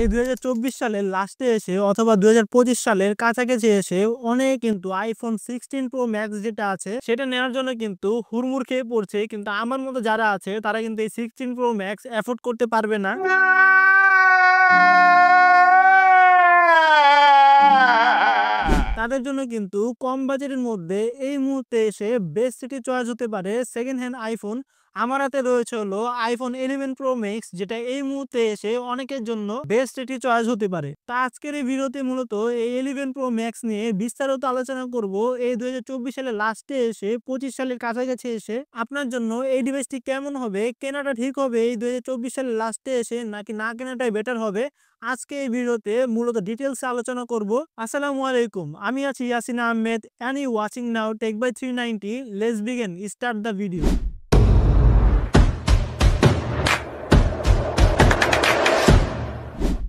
এই 2024 সালের লাস্টে এসে অথবা 2025 সালের কাছাকাছি এসে অনেক কিন্তু আইফোন 16 প্রো ম্যাক্স যেটা আছে সেটা নেওয়ার জন্য কিন্তু হুড়মুড় খেয়ে পড়ছে, কিন্তু আমার মতো যারা আছে তারা কিন্তু এই 16 প্রো ম্যাক্স এফোর্ড করতে পারবে না। তাদের জন্য কিন্তু কম বাজেটের মধ্যে এই মুহূর্তে এসে বেস্ট সিটি চয়েস হতে পারে সেকেন্ড হ্যান্ড আইফোন। আমার হাতে রয়েছে হলো আইফোন 11 প্রো ম্যাক্স, যেটা এই মুহূর্তে এসে অনেকের জন্য বেস্ট সিটি চয়েস হতে পারে। তা আজকের এই ভিডিওতে মূলত এই 11 প্রো ম্যাক্স নিয়ে বিস্তারিত আলোচনা করব। এই 2024 সালের লাস্টে এসে 25 সালের কাছাকাছি এসে আপনার জন্য এই ডিভাইসটি কেমন হবে, কেনাটা ঠিক হবে এই 2024 সালের লাস্টে এসে নাকি না কেনাটাই বেটার হবে, আজকে এই ভিডিওতে মূলত ডিটেলস আলোচনা করব। আসসালামু আলাইকুম, আমি আছি Yasin Ahmed and you watching now Tech by 390. Let's begin, start the video.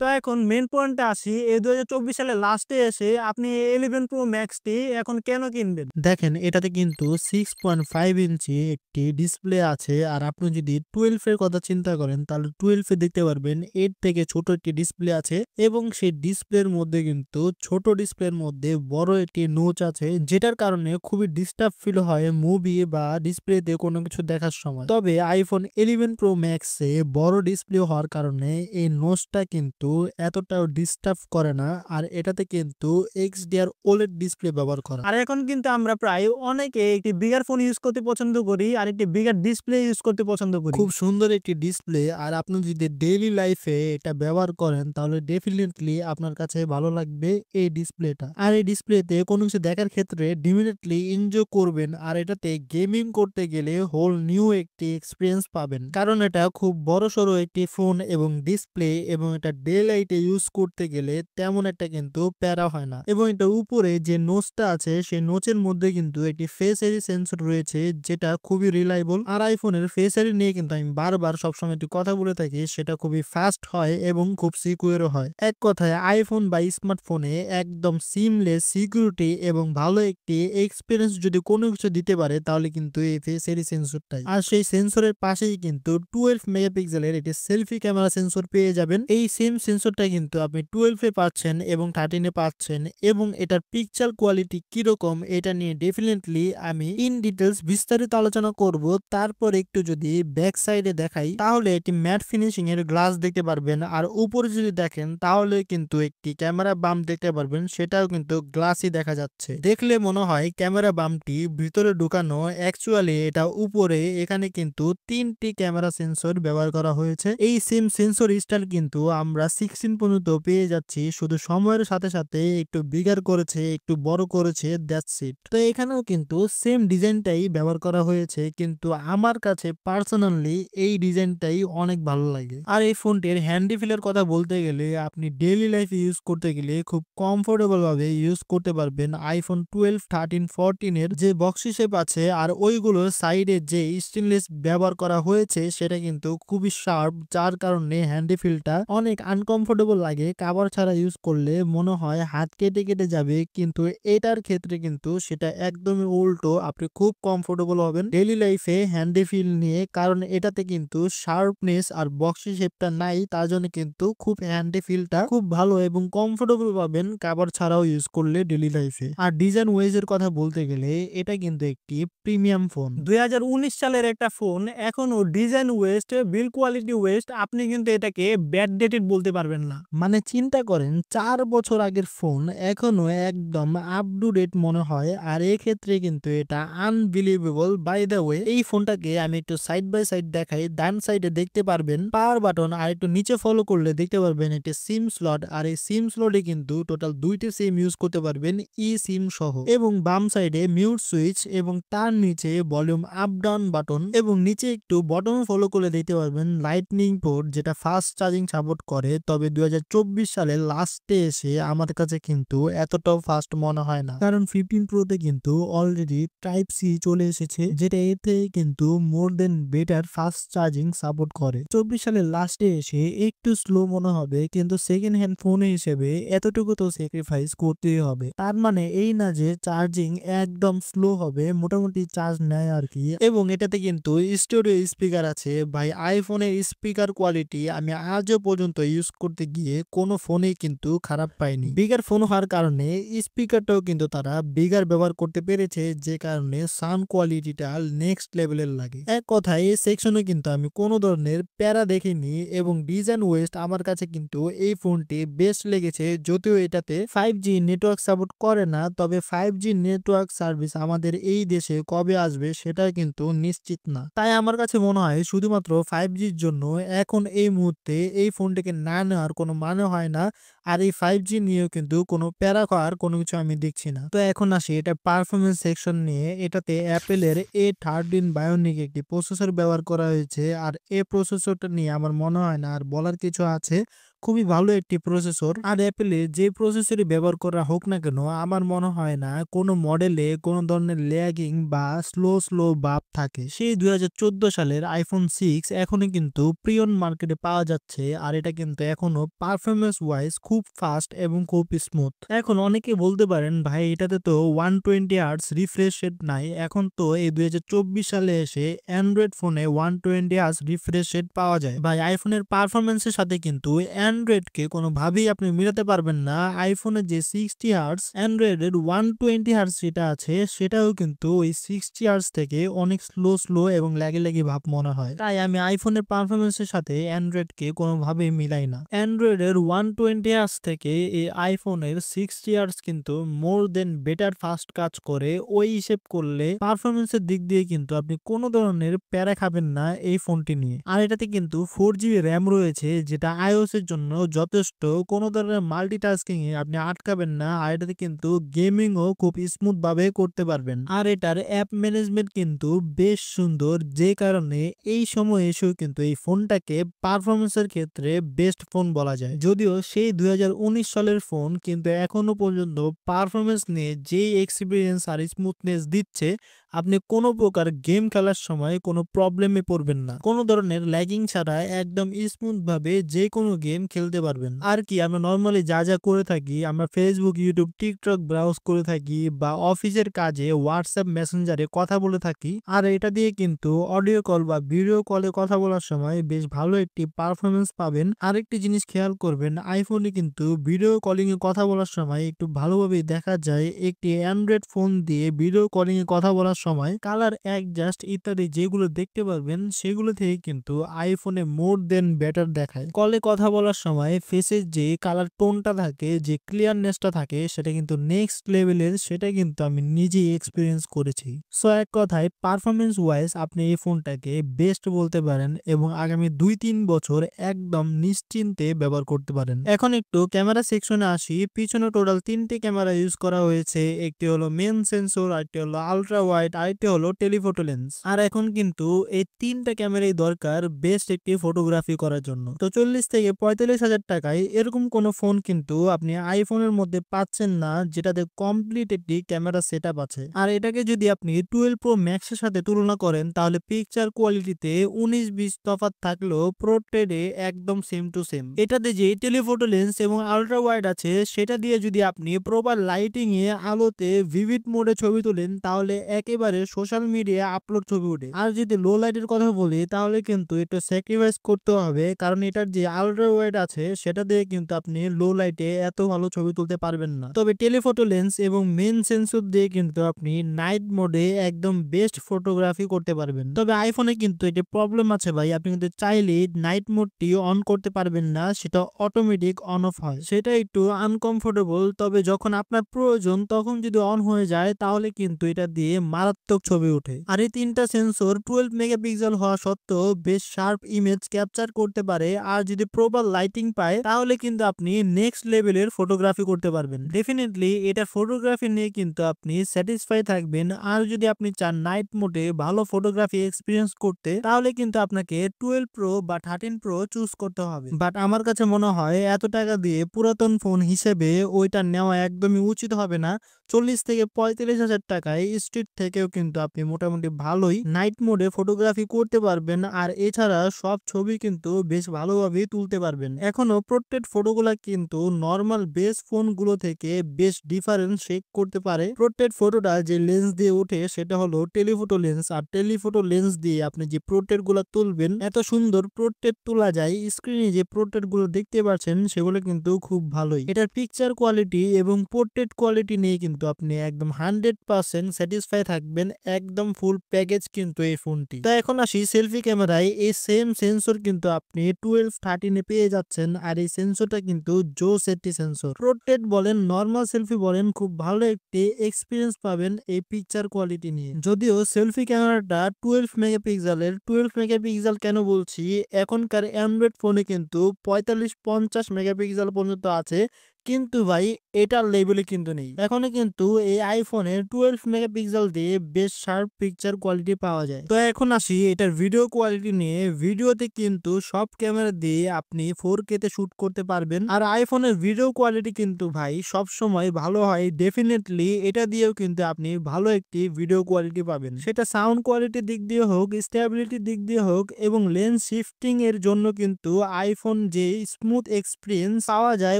তো এখন মেন পয়েন্টে আসি। এই 2024 সালের লাস্টে এসে আপনি 11 প্রো ম্যাক্সটি এখন কেন কিনবেন? দেখেন, এটাতে কিন্তু 6.5 ইঞ্চি একটি ডিসপ্লে আছে। আর আপনি যদি 12 এর কথা চিন্তা করেন তাহলে 12 এ দেখতে পারবেন এর থেকে ছোট একটি ডিসপ্লে আছে, এবং সেই ডিসপ্লের মধ্যে কিন্তু ছোট ডিসপ্লের মধ্যে বড় একটি নোচ আছে, যেটার কারণে খুবই ডিস্টার্ব ফিল হয় মুভি বা ডিসপ্লেতে কোনো কিছু দেখার সময়। তবে আইফোন 11 প্রো ম্যাক্সে বড় ডিসপ্লে হওয়ার কারণে এই নোচটা কিন্তু এতটাও ডিস্টার্ব করে না, আর এটাতে কিন্তু XDR OLED ডিসপ্লে ব্যবহার করা। আর এখন কিন্তু আমরা প্রায় অনেকে একটি বিগার ফোন ইউজ করতে পছন্দ করি আর একটি বিগার ডিসপ্লে ইউজ করতে পছন্দ করি। খুব সুন্দর একটি ডিসপ্লে, আর আপনি যদি ডেইলি লাইফে এটা ব্যবহার করেন তাহলে ডেফিনেটলি আপনার কাছে ভালো লাগবে এই ডিসপ্লেটা। আর এই ডিসপ্লেতে কোনো কিছু দেখার ক্ষেত্রে ডেফিনেটলি এনজয় করবেন, আর এটাতে গেমিং করতে গেলে হোল নিউ একটি এক্সপিরিয়েন্স পাবেন, কারণ এটা খুব বড় সড়ো একটি ফোন এবং ডিসপ্লে, এবং এটা ডে লাইটে ইউজ করতে গেলে তেমন একটা কিন্তু প্যারা হয় না। এবং এটা উপরে যে নোচটা আছে সেই নোচের মধ্যে কিন্তু একটি ফেস আইডি সেন্সর রয়েছে, যেটা খুবই রিলায়েবল। আর আইফোনের ফেস আইডি নিয়ে কিন্তু আমি বারবার সবসময় একটি কথা বলে থাকি, সেটা খুবই ফাস্ট হয় এবং খুব সিকিউরও হয়। এক কথায় আইফোন বা স্মার্টফোনে একদম সিমলেস সিকিউরিটি এবং ভালো একটি এক্সপিরিয়েন্স যদি কোনো কিছু দিতে পারে তাহলে কিন্তু এই ফেস আইডি সেন্সরটাই। আর সেই সেন্সরের পাশেই কিন্তু 12 মেগাপিক্সেলের একটি সেলফি ক্যামেরা সেন্সর পেয়ে যাবেন। এই সেম সেন্সরটা কিন্তু আপনি 12 এ পাচ্ছেন এবং 13 এ পাচ্ছেন, এবং এটার পিকচার কোয়ালিটি কিরকম এটা নিয়ে ডেফিনেটলি আমি ইন ডিটেলস বিস্তারিত আলোচনা করব। তারপর একটু যদি ব্যাক সাইডে দেখাই তাহলে একটি ম্যাট ফিনিশিং এর গ্লাস দেখতে পারবেন, আর উপরে যদি দেখেন তাহলে কিন্তু একটি ক্যামেরা বাম্প দেখতে পারবেন, সেটাও কিন্তু গ্লাসই দেখা যাচ্ছে। দেখলে মনে হয় ক্যামেরা বাম্পটি ভিতরে ঢুকানো, অ্যাকচুয়ালি এটা উপরে। এখানে কিন্তু 3টি ক্যামেরা সেন্সর ব্যবহার করা হয়েছে। এই সেম সেন্সর স্টাইল কিন্তু আমরা 16 পর্যন্ত পেয়ে যাচ্ছি, শুধু সময়ের সাথে সাথে একটু বিগার করেছে, একটু বড় করেছে, দ্যাটস ইট। তো এখানেও কিন্তু সেম ডিজাইনটাই ব্যবহার করা হয়েছে, কিন্তু আমার কাছে পার্সোনালি এই ডিজাইনটাই অনেক ভালো লাগে। আর এই ফোনটির হ্যান্ডি ফিলের কথা বলতে গেলে আপনি ডেইলি লাইফে ইউজ করতে গেলে খুব কমফোর্টেবল ভাবে ইউজ করতে পারবেন। আইফোন 12, 13, 14 এর যে বক্সি শেপ আছে আর ওইগুলোর সাইডে যে স্টেনলেস ব্যবহার করা হয়েছে সেটা কিন্তু খুবই শার্প, যার কারণে হ্যান্ডি ফিলটা অনেক আনকমফোর্টেবল লাগে। কভার ছাড়া ইউজ করলে মনে হয় হাত কেটে কেটে যাবে, কিন্তু এটার ক্ষেত্রে কিন্তু সেটা একদমই উল্টো, আপনি খুব কমফোর্টেবল হবেন ডেইলি লাইফে হ্যান্ডি ফিল নিয়ে, কারণ এটাতে কিন্তু শার্পনেস আর বক্সি শেপটা নাই, তার জন্য কিন্তু খুব হ্যান্ডি ফিলটা খুব ভালো এবং কমফোর্টেবল পাবেন কভার ছাড়াও ইউজ করলে ডেইলি লাইফে। আর ডিজাইন ওয়াইজ এর কথা বলতে গেলে এটা কিন্তু একটি প্রিমিয়াম ফোন, 2019 সালের একটা ফোন। এখনো design West, build quality West, আপনি কিন্তু এটাকে ব্যাড ডেটেড বলতে পারবেন না। মানে চিন্তা করেন 4 বছর আগের ফোন এখনো একদম আপ টু ডেট মনে হয়, আর এক্ষেত্রে কিন্তু এটা আনবিলিভেবল। বাই দ্য ওয়ে, এই ফোনটাকে আমি একটু সাইড বাই সাইড দেখাই। ডান সাইডে দেখতে পারবেন পাওয়ার বাটন, আর একটু নিচে ফলো করলে দেখতে পারবেন একটি সিম স্লট, আর এই সিম স্লটে কিন্তু টোটাল 2টি সিম ইউজ করতে পারবেন ই সিম সহ। এবং বাম সাইডে মিউট সুইচ, এবং তার নিচে ভলিউম আপ ডাউন বাটন, এবং নিচে একটু বটন ফলো করে দেখতে পারবেন লাইটনিং পোর্ট, যেটা ফাস্ট চার্জিং সাপোর্ট করে। তবে 2024 সালের লাস্টে এসে আমার কাছে কিন্তু এতটাও ফাস্ট মনে হয় না, কারণ 15 প্রোতে কিন্তু অলরেডি টাইপ সি চলে এসেছে, যেটা এতে কিন্তু মোর দেন বেটার ফাস্ট চার্জিং সাপোর্ট করে। 24 সালের লাস্টে এসে একটু স্লো মনে হবে, কিন্তু সেকেন্ড হ্যান্ড ফোন হিসেবে এতটুকু তো স্যাক্রিফাইস করতেই হবে। তার মানে এই না যে চার্জিং একদম স্লো হবে, মোটামুটি চার্জ নেয় আর কি। এবং এটাতে কিন্তু স্টুডিও স্পিকার আছে। ভাই, আইফোনের স্পিকার কোয়ালিটি আমি আজও পর্যন্ত ইউজ ইউজ করতে গিয়ে কোনো ফোনেই কিন্তু খারাপ পায়নি। বিগার ফোন হওয়ার কারণে স্পিকারটাও কিন্তু তারা বিগার ব্যবহার করতে পেরেছে, যে কারণে সাউন্ড কোয়ালিটিটা নেক্সট লেভেলের লাগে। এক কথায় এই সেকশনে কিন্তু আমি কোনো ধরনের প্যারা দেখিনি এবং ডিজাইন ওয়েস্ট আমার কাছে কিন্তু এই ফোনটি বেস্ট লেগেছে। যদিও এটাতে 5G নেটওয়ার্ক সাপোর্ট করে না, তবে 5G নেটওয়ার্ক সার্ভিস আমাদের এই দেশে কবে আসবে সেটা কিন্তু নিশ্চিত না। তাই আমার কাছে মনে হয় শুধুমাত্র 5Gর জন্য এখন এই মুহূর্তে এই ফোনটিকে না নেওয়ার কোনো মানে হয় না। আর এই 5G নিয়েও কিন্তু কোনো প্যারা খাওয়ার কোনো কিছু আমি দেখছি না। তো এখন আসি এটা পারফরম্যান্স সেকশন নিয়ে। এটাতে অ্যাপেলের A13 বায়োনিক একটি প্রসেসর ব্যবহার করা হয়েছে। আর এই প্রসেসরটা নিয়ে আমার মনে হয় না আর বলার কিছু আছে। খুবই ভালো একটি প্রসেসর। আর অ্যাপেলে যে প্রসেসরই ব্যবহার করা হোক না কেন, আমার মনে হয় না কোনো মডেলে কোনো ধরনের ল্যাগিং বা স্লো ভাব থাকে। সেই 2014 সালের iPhone 6 এখনো কিন্তু প্রিয়ন মার্কেটে পাওয়া যাচ্ছে। আর এটা কিন্তু এখনো পারফরম্যান্স ওয়াইজ খুব ফাস্ট এবং খুব স্মুথ। এখন অনেকে বলতে পারেন, ভাই এটাতে তো 120 হার্টজ রিফ্রেশ রেট নাই। এখন তো এই 2024 সালে এসে অ্যান্ড্রয়েড ফোনে 120 হার্টজ রিফ্রেশ রেট পাওয়া যায়। ভাই আইফোনের পারফরম্যান্সের সাথে কিন্তু অ্যান্ড্রয়েডকে কোনোভাবেই আপনি মিলাতে পারবেন না। আইফোনের যে 60 হার্টজ, অ্যান্ড্রয়েডের 120 হার্টজ যেটা আছে সেটাও কিন্তু ওই 60 হার্টজ থেকে অনেক স্লো এবং ল্যাগি ভাব মনে হয়। তাই আমি আইফোনের পারফরম্যান্সের সাথে অ্যান্ড্রয়েডকে কোনোভাবেই মিলাই না। অ্যান্ড্রয়েডের 120 হার্টজ থেকে এই আইফোনের 60 হার্টজ কিন্তু মোর দেন বেটার ফাস্ট কাজ করে। ওই হিসেব করলে পারফরম্যান্সের দিক দিয়ে কিন্তু আপনি কোনো ধরনের প্যারা খাবেন না এই ফোনটি নিয়ে। আর এটাতে কিন্তু 4GB র্যাম রয়েছে, যেটা iOS এর জন্য যথেষ্ট। কোনো ধরনের মাল্টিটাস্কিং এ আপনি আটকাবেন না। আর এটাতে কিন্তু গেমিংও খুব স্মুথ ভাবে করতে পারবেন। আর এটার অ্যাপ ম্যানেজমেন্ট কিন্তু বেশ সুন্দর, যে কারণে এই সময় এসেও কিন্তু এই ফোনটাকে পারফরমেন্সের ক্ষেত্রে বেস্ট ফোন বলা যায়। যদিও সেই 2019 সালের ফোন, কিন্তু এখনো পর্যন্ত পারফরমেন্স নিয়ে যেই এক্সপিরিয়েন্স আর স্মুথনেস দিচ্ছে, আপনি কোনো প্রকার গেম খেলার সময় কোনো প্রবলেমে পড়বেন না। কোনো ধরনের ল্যাগিং ছাড়া একদম স্মুথ ভাবে যে কোনো গেম খেলতে পারবেন। আর কি আমরা নর্মালি যা করে থাকি, আমরা ফেসবুক, ইউটিউব, টিকটক ব্রাউজ করে থাকি বা অফিসের কাজে হোয়াটসঅ্যাপ মেসেঞ্জারে কথা বলে থাকি। আর এটা দিয়ে কিন্তু অডিও কল বা ভিডিও কলে কথা বলার সময় বেশ ভালো একটি পারফরমেন্স পাবেন। আরেকটি জিনিস খেয়াল করবেন, আইফোনে কিন্তু ভিডিও কলিং এ কথা বলার সময় একটু ভালোভাবে দেখা যায়। একটি অ্যান্ড্রয়েড ফোন দিয়ে ভিডিও কলিং এ কথা বলার সময় কালার অ্যাডজাস্ট ইত্যাদি যেগুলো দেখতে পারবেন, সেগুলো থেকে কিন্তু আইফোনে মোর দেন বেটার দেখায়। কলে কথা বলার সময় ফেসের যে কালার টোনটা থাকে, যে ক্লিয়ারনেসটা থাকে, সেটা কিন্তু নেক্সট লেভেলের। সেটা কিন্তু আমি নিজেই এক্সপিরিয়েন্স করেছি। সো এক কথায় পারফরমেন্স ওয়াইজ আপনি এই ফোনটাকে বেস্ট বলতে পারেন এবং আগামী 2-3 বছর একদম নিশ্চিন্তে ব্যবহার করতে পারেন। এখন একটু ক্যামেরা সেকশনে আসি। পিছনে টোটাল 3টে ক্যামেরা ইউজ করা হয়েছে। একটি হলো মেন সেন্সর, আরেকটি হলো আলট্রা ওয়াইড, আরেকটি হলো টেলিফোটো লেন্স। আর এখন কিন্তু এই 3টা ক্যামেরাই দরকার বেস্ট একটি ফটোগ্রাফি করার জন্য। তো 40 থেকে 45 হাজার টাকায় এরকম কোনো ফোন কিন্তু আপনি আইফোনের মধ্যে পাচ্ছেন না, যেটাতে কমপ্লিট একটি ক্যামেরা সেটআপ আছে। আর এটাকে যদি আপনি 12 প্রো ম্যাক্স এর সাথে তুলনা করেন, তাহলে পিকচার কোয়ালিটিতে 19-20 তফাৎ থাকলেও প্রোট্রেডে একদম সেম টু সেম। এটাতে যে টেলিফোটো লেন্স এবং আলট্রা ওয়াইড আছে, সেটা দিয়ে যদি আপনি প্রপার লাইটিং এ আলোতে ভিভিড মোডে ছবি তোলেন, তাহলে একেবারে সোশ্যাল মিডিয়া আপলোড ছবি ওঠে। আর যদি লো লাইটের কথা বলি, তাহলে কিন্তু একটু স্যাক্রিফাইস করতে হবে, কারণ এটার যে আলট্রা ওয়াইড আছে সেটা দিয়ে কিন্তু আপনি লো লাইটে এত ভালো ছবি তুলতে পারবেন না। তবে টেলিফোটো লেন্স এবং মেন সেন্সর দিয়ে কিন্তু আপনি নাইট মোডে একদম বেস্ট ফটোগ্রাফি করতে পারবেন। তবে আইফোনে কিন্তু একটি প্রবলেম আছে ভাই, আপনি কিন্তু চাইলে নাইট মোডটি অন করতে পারবেন না, সেটা অটোমেটিক অন অফ হয়। সেটা একটু আনকমফোর্টেবল। তবে যখন আপনার প্রয়োজন তখন যদি অন হয়ে যায়, তাহলে কিন্তু এটা দিয়ে মারাত্মক ছবি ওঠে। আর এই 3টা সেন্সর 12 মেগাপিক্সেল হওয়া সত্ত্বেও বেশ শার্প ইমেজ ক্যাপচার করতে পারে। আর যদি প্রপার লাইটিং পায়, তাহলে কিন্তু আপনি নেক্সট লেভেলের ফটোগ্রাফি করতে পারবেন। ডেফিনেটলি এটা ফটোগ্রাফি নিয়ে কিন্তু আপনি স্যাটিসফাই থাকবেন। আর যদি আপনি চান নাইট মোডে ভালো ফটোগ্রাফি এক্সপিরিয়েন্স করতে, তাহলে কিন্তু আপনাকে 12 প্রো বা 13 প্রো চুজ করতে হবে। বাট আমার কাছে মনে হয় এত টাকা দিয়ে পুরাতন ফোন হিসেবে ওইটা নেওয়া একদমই উচিত হবে না। 40 থেকে 45 হাজার টাকায় স্ট্রিট থেকেও কিন্তু আপনি মোটামুটি ভালোই নাইট মোডে ফটোগ্রাফি করতে পারবেন। আর এছাড়া সব ছবি কিন্তু বেশ ভালোভাবেই তুলতে পারবেন। এখনো পোর্ট্রেট ফটোগুলা কিন্তু নর্মাল বেস ফোনগুলো থেকে বেশ ডিফারেন্ট শেক করতে পারে। পোর্ট্রেট ফটোটা যে লেন্স দিয়ে ওঠে সেটা হলো টেলিফোটো লেন্স, আর টেলিফোটো লেন্স দিয়ে আপনি যে পোর্ট্রেট গুলা তুলবেন এত সুন্দর পোর্ট্রেট তোলা যায়। স্ক্রিনে যে পোর্ট্রেট গুলো দেখতে পাচ্ছেন সেগুলো কিন্তু খুব ভালোই। এটার পিকচার কোয়ালিটি এবং পোর্ট্রেট কোয়ালিটি নিয়ে কিন্তু আপনি একদম 100% স্যাটিসফাই থাকবেন। একদম ফুল প্যাকেজ কিন্তু এই ফোনটি। তো এখন আসি সেলফি ক্যামেরায়। এই সেম সেন্সর কিন্তু আপনি 12-13 পেয়ে যাচ্ছেন, আর এই সেন্সরটা কিন্তু জোস একটি সেন্সর। পোর্ট্রেট বলেন নর্মাল সেলফি বলেন খুব ভালো একটি এক্সপিরিয়েন্স পাবেন এই পিকচার কোয়ালিটি নিয়ে। যদিও সেলফি ক্যামেরাটা 12 মেগাপিক্সেলের। 12 মেগাপিক্সেল কেন বলছি, এখনকার অ্যান্ড্রয়েড ফোনে কিন্তু 45-50 মেগাপিক্সেল পর্যন্ত আছে, কিন্তু ভাই এটার লেভেলে কিন্তু নেই। এখনো কিন্তু এই আইফোনে 12 মেগাপিক্সেল দিয়ে বেশ শার্প পিকচার কোয়ালিটি পাওয়া যায়। তো এখন আসি এটার ভিডিও কোয়ালিটি নিয়ে। ভিডিওতে কিন্তু সব ক্যামেরা দিয়ে আপনি 4K তে শুট করতে পারবেন, আর আইফোনের ভিডিও কোয়ালিটি কিন্তু ভাই সব সময় ভালো হয়। ডেফিনেটলি এটা দিয়েও কিন্তু আপনি ভালো একটি ভিডিও কোয়ালিটি পাবেন, সেটা সাউন্ড কোয়ালিটির দিক দিয়ে হোক, স্টেবিলিটির দিক দিয়ে হোক, এবং লেন্স শিফটিং এর জন্য কিন্তু আইফোন যে স্মুথ এক্সপিরিয়েন্স পাওয়া যায়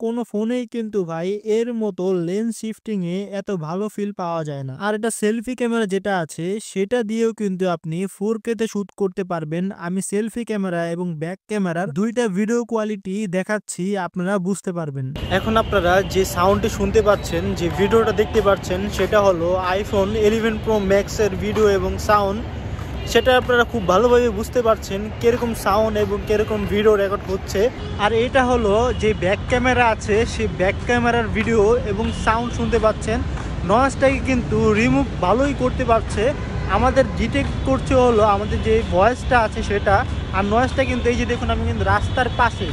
কোনো ফোনেই কিন্তু ভাই এর মতো লেন্স শিফটিং এ এত ভালো ফিল পাওয়া যায় না। আর এটা সেলফি ক্যামেরা যেটা আছে সেটা দিয়েও কিন্তু আপনি 4K তে শুট করতে পারবেন। আমি সেলফি ক্যামেরা এবং ব্যাক ক্যামেরার দুইটা ভিডিও কোয়ালিটি দেখাচ্ছি, আপনারা বুঝতে পারবেন। এখন আপনারা যে সাউন্ডটি শুনতে পাচ্ছেন, যে ভিডিওটা দেখতে পাচ্ছেন, সেটা হলো আইফোন 11 প্রো ম্যাক্স এর ভিডিও এবং সাউন্ড। সেটা আপনারা খুব ভালোভাবে বুঝতে পারছেন কিরকম সাউন্ড এবং কিরকম ভিডিও রেকর্ড হচ্ছে। আর এটা হলো যে ব্যাক ক্যামেরা আছে, সেই ব্যাক ক্যামেরার ভিডিও এবং সাউন্ড শুনতে পাচ্ছেন। নয়েজটাকে কিন্তু রিমুভ ভালোই করতে পারছে, আমাদের ডিটেক্ট করছে হলো আমাদের যে ভয়েসটা আছে সেটা। আর নয়েজটা কিন্তু এই যে দেখুন, আমি কিন্তু রাস্তার পাশে,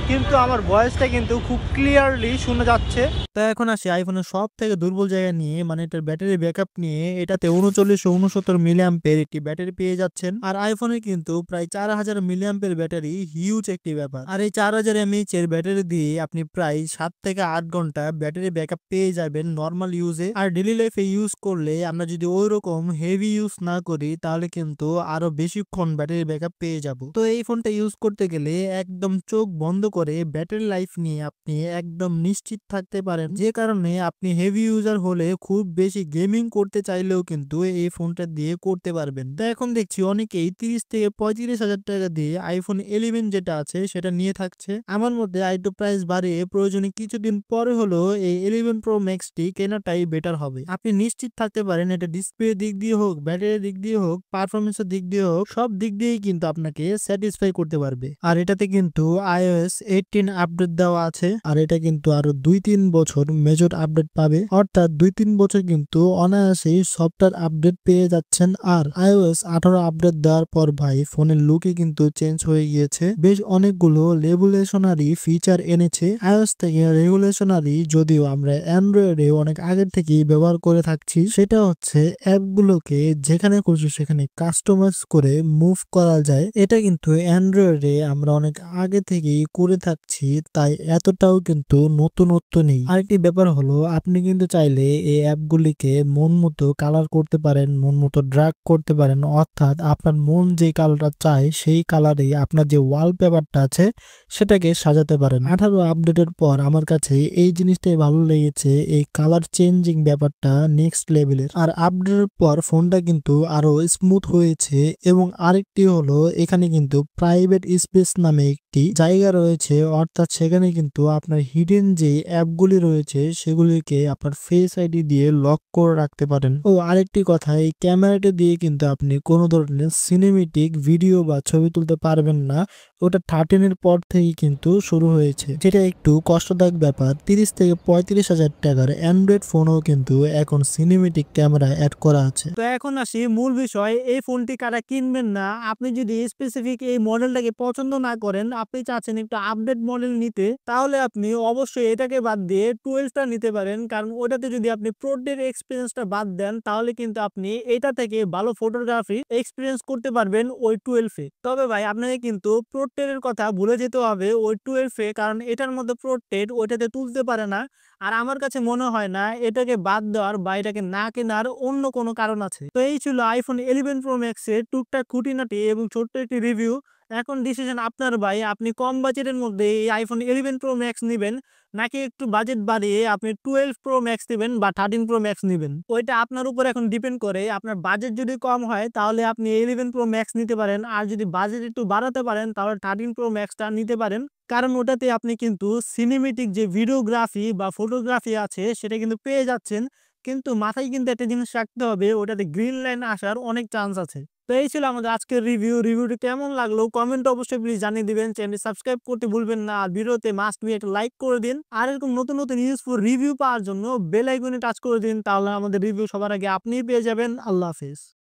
কিন্তু আমার ভয়েসটা কিন্তু খুব ক্লিয়ারলি শোনা যাচ্ছে। তো এখন আসি আইফোনের সব থেকে দুর্বল জায়গা নিয়ে, মানে এটার ব্যাটারি ব্যাকআপ নিয়ে। এটাতে 3969 মিলি অ্যাম্পের একটি ব্যাটারি পেয়ে যাচ্ছেন, আর আইফোনে কিন্তু প্রায় 4000 মিলি অ্যাম্পের ব্যাটারি হিউজ একটি ব্যাপার। আর এই 4000 mAh এর ব্যাটারি দিয়ে আপনি প্রায় 7 থেকে 8 ঘন্টা ব্যাটারি ব্যাকআপ পেয়ে যাবেন নর্মাল ইউজে। আর ডেইলি লাইফে ইউজ করলে, আমরা যদি ওই রকম হেভি ইউজ না করি, তাহলে কিন্তু আরো বেশিক্ষণ ব্যাটারি ব্যাকআপ পেয়ে যাব। তো এই ফোনটা ইউজ করতে গেলে একদম চোখ বন্ধ করে ব্যাটারি লাইফ নিয়ে আপনি একদম নিশ্চিত থাকতে পারেন, যে কারণে আপনি হেভি ইউজার হলে খুব বেশি গেমিং করতে চাইলেও কিন্তু এই ফোনটা দিয়ে করতে পারবেন। তো এখন দেখছি অনেকেই 30 থেকে 35 হাজার টাকা দিয়ে আইফোন 11 যেটা আছে সেটা নিয়ে থাকছে। আমার মধ্যে আরেকটু প্রাইস বাড়িয়ে প্রয়োজনে কিছুদিন পরে হলো এই 11 প্রো ম্যাক্সটি কেনাটাই বেটার হবে। আপনি নিশ্চিত থাকতে পারেন এটা ডিসপ্লে দিক দিয়ে হোক, ব্যাটারির দিক দিয়ে হোক, পারফরমেন্সের দিক দিয়ে হোক, সব দিক দিয়েই কিন্তু আপনাকে স্যাটিসফাই করতে পারবে। আর এটাতে কিন্তু iOS 18 আপডেট দেওয়া আছে, আর এটা কিন্তু আরো 2-3 বছর মেজর আপডেট পাবে, অর্থাৎ 2-3 বছর কিন্তু অনায়াসেই সফটওয়্যার আপডেট পেয়ে যাচ্ছেন। আর iOS 18 আপডেট দেওয়ার পর ভাই ফোনের লুকই কিন্তু চেঞ্জ হয়ে গিয়েছে, বেশ অনেকগুলো রেভলিউশনারি ফিচার এনেছে। iOS থেকে রেগুলেশনারি যদিও আমরা অ্যান্ড্রয়েডে অনেক আগের থেকেই ব্যবহার করে থাকছি, সেটা হচ্ছে অ্যাপগুলোকে যেখানে খুশি সেখানে কাস্টমাইজ করে মুভ করা যায়। এটা কিন্তু অ্যান্ড্রয়েডে আমরা অনেক আগে থেকেই করে থাকছি, তাই এতটাও কিন্তু নতুনত্ব নেই। আরেকটি ব্যাপার হলো আপনি কিন্তু চাইলে এই অ্যাপগুলিকে মন মতো কালার করতে পারেন, মন মতো ড্র্যাগ করতে পারেন, অর্থাৎ আপনার মন যে কালারটা চায় সেই কালারে আপনার যে ওয়ালপেপারটা আছে সেটাকে সাজাতে পারেন। 18 আপডেটের পর আমার কাছে এই জিনিসটাই ভালো লেগেছে, এই কালার চেঞ্জিং ব্যাপারটা নেক্সট লেভেলের। আর আপডেটের পর ফোনটা কিন্তু আরো স্মুথ হয়েছে। এবং আরেকটি হলো এখানে কিন্তু প্রাইভেট স্পেস নামে একটি জায়গা রয়েছে, অর্থাৎ সেখানে কিন্তু আপনার হিডেন যে অ্যাপগুলি রয়েছে সেগুলিকে আপনার ফেস আইডি দিয়ে লক করে রাখতে পারেন। ও আরেকটি কথা, এই ক্যামেরাটা দিয়ে কিন্তু আপনি কোনো ধরনের সিনেমেটিক ভিডিও বা ছবি তুলতে পারবেন না, ওটা 13 এর পর থেকেই কিন্তু শুরু হয়েছে, যেটা একটু কষ্টদায়ক ব্যাপার। 30 থেকে 35 হাজার টাকার অ্যান্ড্রয়েড ফোনও কিন্তু এখন সিনেমেটিক ক্যামেরা অ্যাড করা আছে। তো এখন আসি মূল বিষয়, এই ফোনটি কারা কিনবেন না। আপনি যদি স্পেসিফিক এই মডেলটাকে পছন্দ না করেন, আপনি চাচ্ছেন একটু আপডেট মডেল নিতে, তাহলে আপনি অবশ্যই এটাকে বাদ দিয়ে 12টা নিতে পারেন। কারণ ওটাতে যদি আপনি প্রোডের এক্সপিরিয়েন্সটা বাদ দেন, তাহলে কিন্তু আপনি এটা থেকে ভালো ফটোগ্রাফি এক্সপিরিয়েন্স করতে পারবেন ওই 12-এ। তবে ভাই আপনাকে কিন্তু প্রো পোর্ট্রেট এর কথা ভুলে যেতে হবে ওই 12 এ, কারণ এটার মধ্যে পোর্ট্রেট ওইটাতে তুলতে পারে না। আর আমার কাছে মনে হয় না এটাকে বাদ দেওয়ার বা এটাকে না কেনার অন্য কোনো কারণ আছে। তো এই ছিল iPhone 11 Pro Max এর টুকটাক খুঁটিনাটি এবং ছোট্ট একটি রিভিউ। এখন ডিসিশন আপনার ভাই। আপনি কম বাজেটের মধ্যে এই iPhone 11 Pro Max নিবেন নাকি একটু বাজেট বাড়িয়ে আপনি 12 Pro Max নিবেন বা 13 Pro Max নিবেন। ওইটা আপনার উপর এখন ডিপেন্ড করে। আপনার বাজেট যদি কম হয় তাহলে আপনি 11 Pro Max নিতে পারেন। আর যদি বাজেট একটু বাড়াতে পারেন তাহলে 13 Pro Max টা নিতে পারেন। কারণ ওটাতে আপনি কিন্তু সিনেমেটিক যে ভিডিওগ্রাফি বা ফটোগ্রাফি আছে সেটা কিন্তু পেয়ে যাচ্ছেন। কিন্তু মাথায় কিন্তু একটা জিনিস রাখতে হবে, ওটাতে গ্রিন লাইন আসার অনেক চান্স আছে। তো এই ছিল আমাদের আজকের রিভিউ। রিভিউটি কেমন লাগলো কমেন্টে অবশ্যই প্লিজ জানিয়ে দিবেন। চ্যানেলটি সাবস্ক্রাইব করতে ভুলবেন না। আর ভিডিওতে মাস্ট বি একটা লাইক করে দিন। আর এরকম নতুন নতুন ইউজফুল রিভিউ পাওয়ার জন্য বেল আইকনে টাচ করে দিন। তাহলে আমাদের রিভিউ সবার আগে আপনিই পেয়ে যাবেন। আল্লাহ হাফেজ।